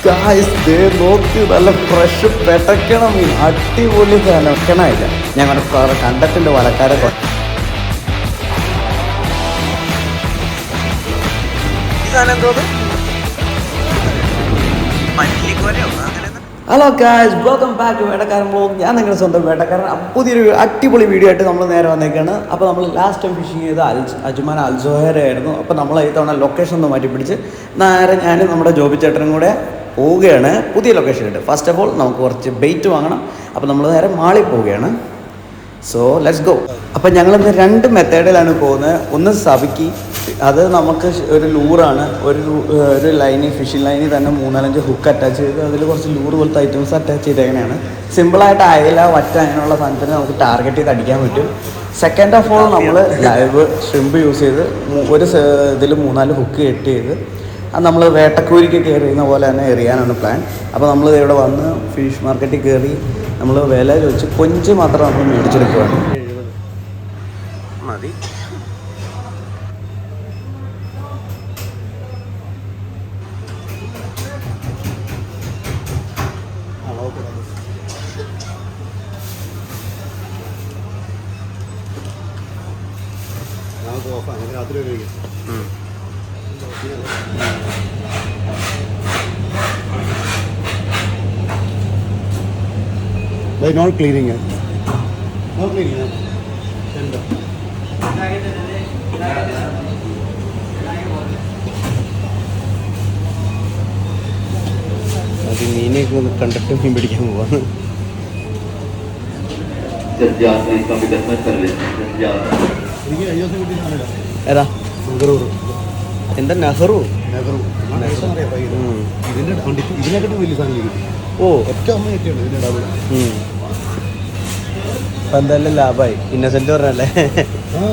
Guys ദേ നോക്ക് നല്ല fresh പെട്ടക്കണ മീൻ അടിപൊളി കണക്കണമില്ല ഞങ്ങളുടെ കണ്ടിട്ടുണ്ട് വലക്കാരെ hello guys welcome back to വേട്ടക്കാരൻ വ്ലോഗ്. ഞാൻ നിങ്ങളുടെ സ്വന്തം വേട്ടക്കാരൻ. പുതിയൊരു അടിപൊളി വീഡിയോ ആയിട്ട് നമ്മൾ നേരെ വന്നേക്കാണ്. അപ്പോൾ നമ്മൾ ലാസ്റ്റ് ടൈം ഫിഷിങ് ചെയ്ത് അജ്മാൻ അൽസോഹര ആയിരുന്നു. അപ്പോൾ നമ്മൾ ഈ തവണ ലൊക്കേഷൻ ഒന്ന് മാറ്റി പിടിച്ച് നേരെ ഞാനും നമ്മുടെ ജോബി ചേട്ടനും കൂടെ പോവുകയാണ് പുതിയ ലൊക്കേഷനിട്ട്. ഫസ്റ്റ് ഓഫ് ഓൾ നമുക്ക് കുറച്ച് ബെയ്റ്റ് വാങ്ങണം. അപ്പോൾ നമ്മൾ നേരെ മാളിൽ പോവുകയാണ്. So let's go. അപ്പം ഞങ്ങളിന്ന് രണ്ട് മെത്തേഡിലാണ് പോകുന്നത്. ഒന്ന് സബിക്ക്, അത് നമുക്ക് ഒരു ലൂറാണ്, ഒരു ലൈനിൽ ഫിഷിംഗ് ലൈനിൽ തന്നെ 3-5 ഹുക്ക് അറ്റാച്ച് ചെയ്ത് അതിൽ കുറച്ച് ലൂറ് പോലത്തെ ഐറ്റംസ് അറ്റാച്ച് ചെയ്തേങ്ങനെയാണ്. സിമ്പിളായിട്ട് അയല വറ്റ അങ്ങനെയുള്ള സാധനത്തിന് നമുക്ക് ടാർഗറ്റ് ചെയ്ത് അടിക്കാൻ പറ്റും. സെക്കൻഡ് ഓഫ് ഓൾ നമ്മൾ ലൈവ് ഷ്രിമ്പ് യൂസ് ചെയ്ത് ഒരു ഇതിൽ 3-4 ഹുക്ക് കെട്ട് ചെയ്ത് അത് നമ്മൾ വേട്ടക്കൂരിക്കൊക്കെ എറിയുന്ന പോലെ തന്നെ എറിയാനാണ് പ്ലാൻ. അപ്പോൾ നമ്മൾ ഇവിടെ വന്ന് ഫിഷ് മാർക്കറ്റിൽ കയറി നമ്മൾ വില ചോദിച്ച് കൊഞ്ച് മാത്രം നമ്മൾ മേടിച്ചെടുക്കുകയാണ്. 70 മതി. They're not cleaning it. Not cleaning it. അത് മീനൊക്കെ ഒന്ന് കണ്ടിട്ട് മീൻ പിടിക്കാൻ പോവാണ്. ഏതാ എന്താ നെഹ്റു? ഇതിനെക്കാട്ടും വലിയ സാധനം. ഓ ഒറ്റ അമ്മ കിട്ടിയുണ്ട് ഇതിൻ്റെ ഡബിൾ. അപ്പം എന്തായാലും ലാഭമായി. ഇന്നസെന്റ് പറഞ്ഞല്ലേ?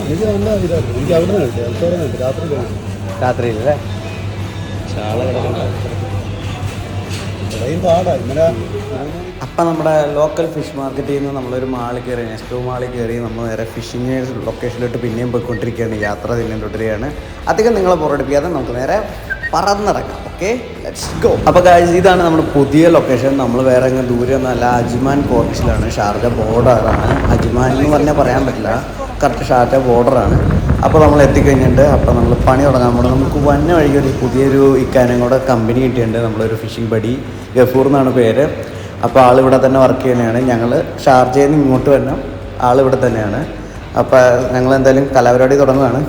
എനിക്ക് നല്ല ഇതായിരുന്നു. എനിക്ക് അവിടെ നിന്ന് കിട്ടി, അൽത്തോടെ കിട്ടി. രാത്രിയിലല്ലേ ചാള കിടക്കണ്ട. അപ്പം നമ്മുടെ ലോക്കൽ ഫിഷ് മാർക്കറ്റിൽ നിന്ന് നമ്മളൊരു മാളിൽ കയറി, നെക്സ്റ്റ് മാളിൽ കയറി നമ്മൾ നേരെ ഫിഷിങ് ലൊക്കേഷനിലോട്ട് പിന്നെയും പോയിക്കൊണ്ടിരിക്കുകയാണ്. യാത്ര തിന്നും തുടരുകയാണ്. അധികം നിങ്ങളെ പുറപ്പെടുപ്പിക്കാതെ നമുക്ക് നേരെ പറന്നിറങ്ങാം. Okay, let's go. അപ്പോൾ ഗായ്സ് ഇതാണ് നമ്മുടെ പുതിയ ലൊക്കേഷൻ. നമ്മൾ വേറെ അങ്ങ് ദൂരെ ഒന്നല്ല, അജ്മാൻ പോർട്ടിലാണ്, ഷാർജ ബോർഡറാണ്. അജ്മാൻ എന്ന് പറഞ്ഞാൽ പറയാൻ പറ്റില്ല, കറക്റ്റ് ഷാർജ ബോർഡറാണ്. അപ്പോൾ നമ്മൾ എത്തിക്കഴിഞ്ഞിട്ട് അപ്പോൾ നമ്മൾ പണി തുടങ്ങാൻ പോകണം. നമുക്ക് വന്ന വഴിക്ക് ഒരു പുതിയൊരു ഇക്കാനും കൂടെ കമ്പനി കിട്ടിയിട്ടുണ്ട്. നമ്മളൊരു ഫിഷിംഗ് ബഡി, ഗഫൂർ എന്നാണ് പേര്. അപ്പോൾ ആളിവിടെ തന്നെ വർക്ക് ചെയ്യുന്നതാണ്. ഞങ്ങൾ ഷാർജയിൽ നിന്ന് ഇങ്ങോട്ട് വരണം, ആളിവിടെ തന്നെയാണ്. അപ്പോൾ ഞങ്ങൾ എന്തായാലും കലാപരിപാടി തുടങ്ങുകയാണ്.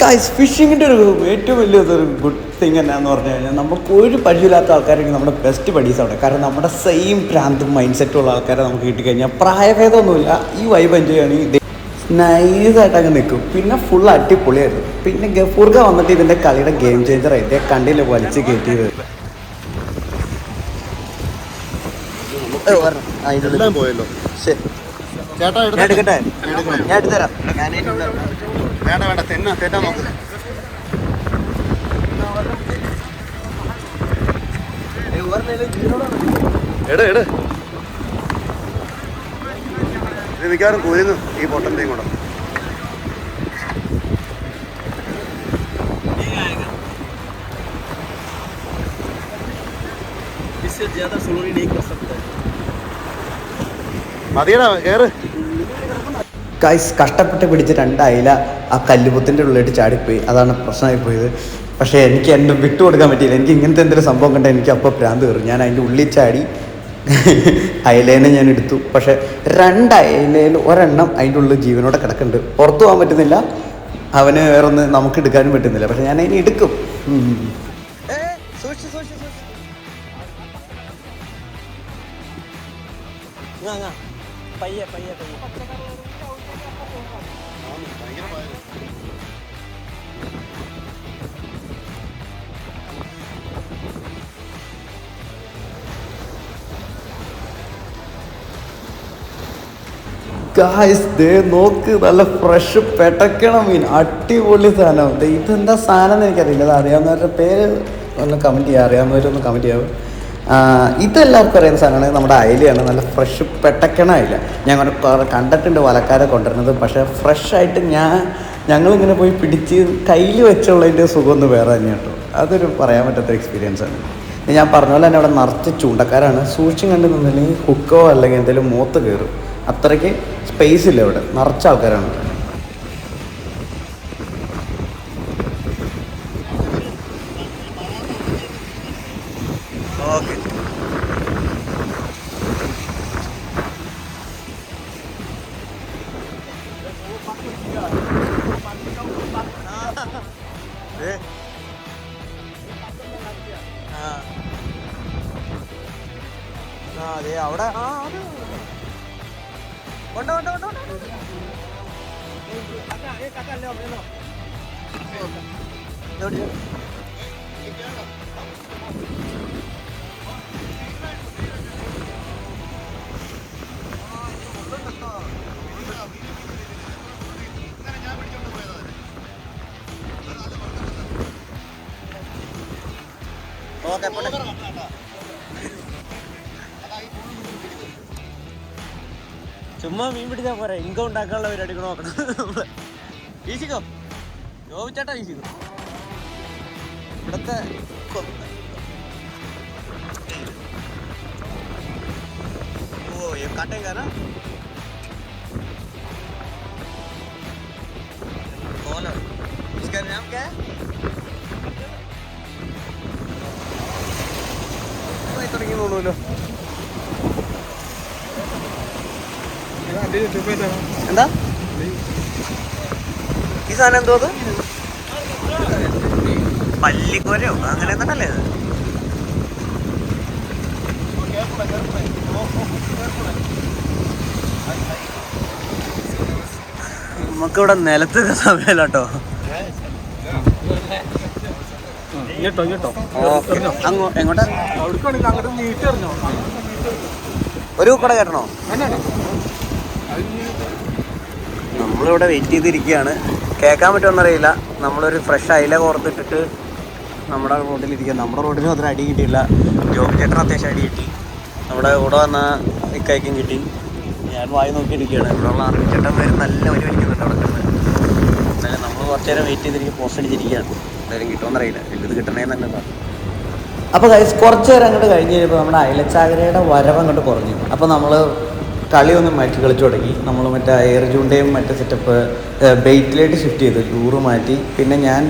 ഗൈസ് ഫിഷിങ്ങിൻ്റെ ഒരു ഏറ്റവും വലിയൊരു ഗുഡ് തിങ് എന്നാന്ന് പറഞ്ഞു കഴിഞ്ഞാൽ നമുക്ക് ഒരു പരിചയമില്ലാത്ത ആൾക്കാരൊക്കെ നമ്മുടെ ബെസ്റ്റ് ബഡീസാണ്. കാരണം നമ്മുടെ സെയിം പ്രാന്തും മൈൻഡ് സെറ്റും ഉള്ള ആൾക്കാരെ നമുക്ക് കിട്ടിക്കഴിഞ്ഞാൽ പ്രായഭേദമൊന്നുമില്ല, ഈ വൈബ് എൻജോയ് ചെയ്യുകയാണെങ്കിൽ നൈസായിട്ടങ്ങ് നിൽക്കും. പിന്നെ ഫുൾ അടിപൊളിയായിരുന്നു. പിന്നെ ഗഫൂർക്ക വന്നിട്ട് ഇതിൻ്റെ കളിയുടെ ഗെയിം ചേഞ്ചറായി. ഇതേ കണ്ടില്ല വലിച്ച് കയറ്റിയത്. പോയല്ലോ. ശരി ചേട്ടാ എടുക്കട്ടെ, ഞാൻ എടുത്തുതരാം. വേണ്ട വേണ്ട, തെറ്റാ നോക്ക്. എട് ഇത് മിക്കവാറും കുരുങ്ങ് ഈ പൊട്ടൻ്റെയും കൂടെ. മതിയടാ കയറ്. ഗൈസ് കഷ്ടപ്പെട്ട് പിടിച്ച് 2 അയില ആ കല്ലുപുത്തിൻ്റെ ഉള്ളിലേക്ക് ചാടിപ്പോയി. അതാണ് പ്രശ്നമായിപ്പോയത്. പക്ഷേ എനിക്ക് എൻ്റെ വിട്ടു കൊടുക്കാൻ പറ്റിയില്ല. എനിക്ക് ഇങ്ങനത്തെ എന്തെങ്കിലും സംഭവം കണ്ടാൽ എനിക്ക് അപ്പോൾ ഭ്രാന്ത് കയറും. ഞാൻ അതിൻ്റെ ഉള്ളിൽ ചാടി അയിലേനെ ഞാൻ എടുത്തു. പക്ഷേ 2 അയിലയിൽ ഒരെണ്ണം അതിൻ്റെ ഉള്ളിൽ ജീവനോടെ കിടക്കുന്നുണ്ട്. പുറത്തു പോകാൻ പറ്റുന്നില്ല, അവന് വേറൊന്ന് നമുക്ക് എടുക്കാനും പറ്റുന്നില്ല. പക്ഷെ ഞാൻ അതിനെ എടുക്കും. ഗായ്സ് ദേ നോക്ക് നല്ല ഫ്രഷ് പെട്ടക്കണ മീൻ അടിപൊളി സാധനം. ഇതെന്താ സാധനം എന്ന് എനിക്കറിയില്ല. അത് അറിയാവുന്നവരുടെ പേര് ഒന്ന് കമൻറ്റ് ചെയ്യുക, അറിയാവുന്നവരൊന്ന് കമൻറ്റ് ചെയ്യാവും. ഇതെല്ലാവർക്കും അറിയുന്ന സാധനമാണ്. നമ്മുടെ അയിലയാണ്, നല്ല ഫ്രഷ് പെട്ടക്കണ അയില. ഞാൻ കണ്ടിട്ടുണ്ട് വലക്കാരെ കൊണ്ടുവരുന്നത്. പക്ഷേ ഫ്രഷായിട്ട് ഞങ്ങളിങ്ങനെ പോയി പിടിച്ച് കയ്യിൽ വെച്ചുള്ളതിൻ്റെ സുഖമൊന്നും വേറെ തന്നെ കേട്ടോ. അതൊരു പറയാൻ പറ്റാത്ത എക്സ്പീരിയൻസാണ്. ഞാൻ പറഞ്ഞ പോലെ തന്നെ അവിടെ നിറച്ച് ചൂണ്ടക്കാരാണ്. സൂക്ഷിച്ചും കണ്ട് നിന്നില്ലെങ്കിൽ ഹുക്കോ അല്ലെങ്കിൽ എന്തെങ്കിലും മൂത്ത് കയറും. അത്രയ്ക്ക് സ്പേസ് ഇല്ല ഇവിടെ, നിറച്ച ആൾക്കാരാണ്. ഓക്കെ അതെ അവിടെ ചുമ്മാ മീൻ പിടിച്ചാൽ പോരാ, ഇൻകം ഉണ്ടാക്കാനുള്ള പരിപാടി കൂടെ നോക്കണം. വീശിക്കോ ജോബിച്ചേട്ടാ, വീശിക്കോ. ഇവിടുത്തെ ഓ കാട്ടേം കാരാ नाम क्या है? തുടങ്ങി തോന്നൂല്ലോ. എന്താ ഈ സാധനം എന്തോ അത് പല്ലിക്കോരയോ അങ്ങനെ എന്നല്ലേ അത്? നമുക്കിവിടെ നിലത്ത് സമയല്ല കേട്ടോ. എങ്ങോട്ടാ ഒരു കട കേട്ടണോ? നമ്മളിവിടെ വെയിറ്റ് ചെയ്തിരിക്കുകയാണ്. കേൾക്കാൻ പറ്റുമെന്നറിയില്ല. നമ്മളൊരു ഫ്രഷ് അയില കോർത്തിട്ടിട്ട് നമ്മുടെ റോഡിലിരിക്കുക. നമ്മുടെ റോഡിലും അത്ര അടി കിട്ടിയില്ല. ജോബ് ചേട്ടന് അത്യാവശ്യം അടി കിട്ടി. നമ്മുടെ കൂടെ വന്ന ഇക്കായ്ക്കും കിട്ടി. ഞാൻ വായി നോക്കിയിരിക്കുകയാണ്. ഇവിടെയുള്ള ചേട്ടൻ പേര് നല്ല വലി വലിക്കുന്നുണ്ട് അവിടെ കിടന്ന്. എന്നാലും നമ്മൾ കുറച്ച് നേരം വെയിറ്റ് ചെയ്തിരിക്കും. പോസ്റ്റ് അടിച്ചിരിക്കുകയാണ്. എന്തായാലും കിട്ടുമെന്നറിയില്ല. ഇത് കിട്ടണേന്ന് തന്നെ ഉണ്ടാവും. അപ്പോൾ കുറച്ച് നേരം അങ്ങോട്ട് കഴിഞ്ഞ് കഴിഞ്ഞപ്പോൾ നമ്മുടെ അയലച്ചാകരയുടെ വരവ് അങ്ങോട്ട് കുറഞ്ഞു. അപ്പോൾ നമ്മൾ കളിയൊന്നും മാറ്റി കളിച്ചു തുടങ്ങി. നമ്മൾ മറ്റേ എയർ ചൂണ്ടയും മറ്റേ സെറ്റപ്പ് ബെയ്റ്റിലേക്ക് ഷിഫ്റ്റ് ചെയ്തു. ലൂറ് മാറ്റി. പിന്നെ ഞാൻ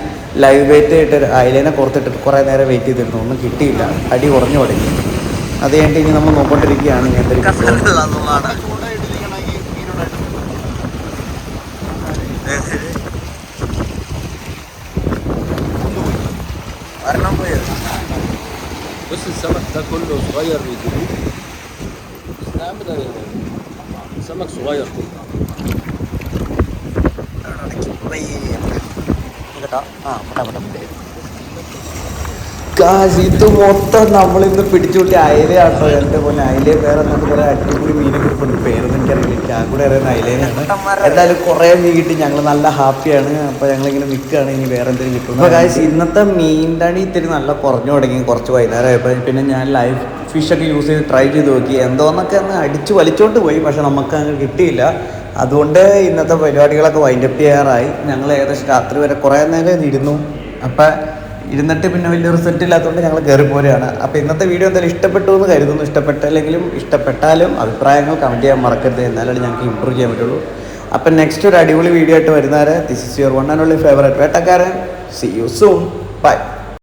ലൈവ് വെയിറ്റ് ആയിട്ട് അയലേനെ പുറത്തിട്ടിട്ട് കുറേ നേരം വെയിറ്റ് ചെയ്തിരുന്നു. ഒന്നും കിട്ടിയില്ല. അടി കുറഞ്ഞു തുടങ്ങി. അത് കഴിഞ്ഞിട്ട് ഇനി നമ്മൾ നോക്കിക്കൊണ്ടിരിക്കുകയാണ് എന്തൊരു ഒരെണ്ണം പോയത്. بص السمك ده كله صغير بيجيبوه سمك صغير كله. ഇത് മൊത്തം നമ്മളിന്ന് പിടിച്ചുകൂട്ടി അയലയാട്ടോ. എൻ്റെ പോലെ അയലയെ വേറെ എന്നിട്ട് കുറേ അടിപൊളി മീനെ കിട്ടുന്നുണ്ട്. പേരൊന്നും എനിക്കറിയില്ല. എനിക്ക് ആ കൂടെ അറിയുന്ന അയലേനാണ്. എന്തായാലും കുറേ മീൻ കിട്ടി. ഞങ്ങൾ നല്ല ഹാപ്പിയാണ്. അപ്പോൾ ഞങ്ങളിങ്ങനെ നിൽക്കുകയാണ്. ഇനി വേറെ എന്തെങ്കിലും കിട്ടും. അപ്പോൾ കാശ് ഇന്നത്തെ മീൻ്റെ അടി ഇത്തിരി നല്ല കുറഞ്ഞു തുടങ്ങി. കുറച്ച് വൈകുന്നേരമായപ്പോൾ പിന്നെ ഞാൻ ലൈവ് ഫിഷൊക്കെ യൂസ് ചെയ്ത് ട്രൈ ചെയ്ത് നോക്കി. എന്തോന്നൊക്കെ ഒന്ന് അടിച്ച് വലിച്ചോണ്ട് പോയി. പക്ഷെ നമുക്ക് അങ്ങ് കിട്ടിയില്ല. അതുകൊണ്ട് ഇന്നത്തെ പരിപാടികളൊക്കെ വൈൻഡപ്പ് ചെയ്യാറായി. ഞങ്ങൾ ഏകദേശം രാത്രി വരെ കുറേ നേരം ഇരുന്നു. അപ്പം ഇരുന്നിട്ട് പിന്നെ വലിയ റിസൾട്ട് ഇല്ലാത്തതുകൊണ്ട് ഞങ്ങൾ കയറി പോരുകയാണ്. അപ്പോൾ ഇന്നത്തെ വീഡിയോ എന്തായാലും ഇഷ്ടപ്പെട്ടു എന്ന് കരുതുന്നു. ഇഷ്ടപ്പെട്ടില്ലെങ്കിലും ഇഷ്ടപ്പെട്ടാലും അഭിപ്രായങ്ങൾ കമൻറ്റ് ചെയ്യാൻ മറക്കരുത്. എന്നാലാണ് ഞങ്ങൾക്ക് ഇമ്പ്രൂവ് ചെയ്യാൻ പറ്റുള്ളൂ. അപ്പം നെക്സ്റ്റ് ഒരു അടിപൊളി വീഡിയോ ആയിട്ട് വരുന്നവരെ this is your one and only favourite വേട്ടക്കാരൻ. See you soon. ബൈ.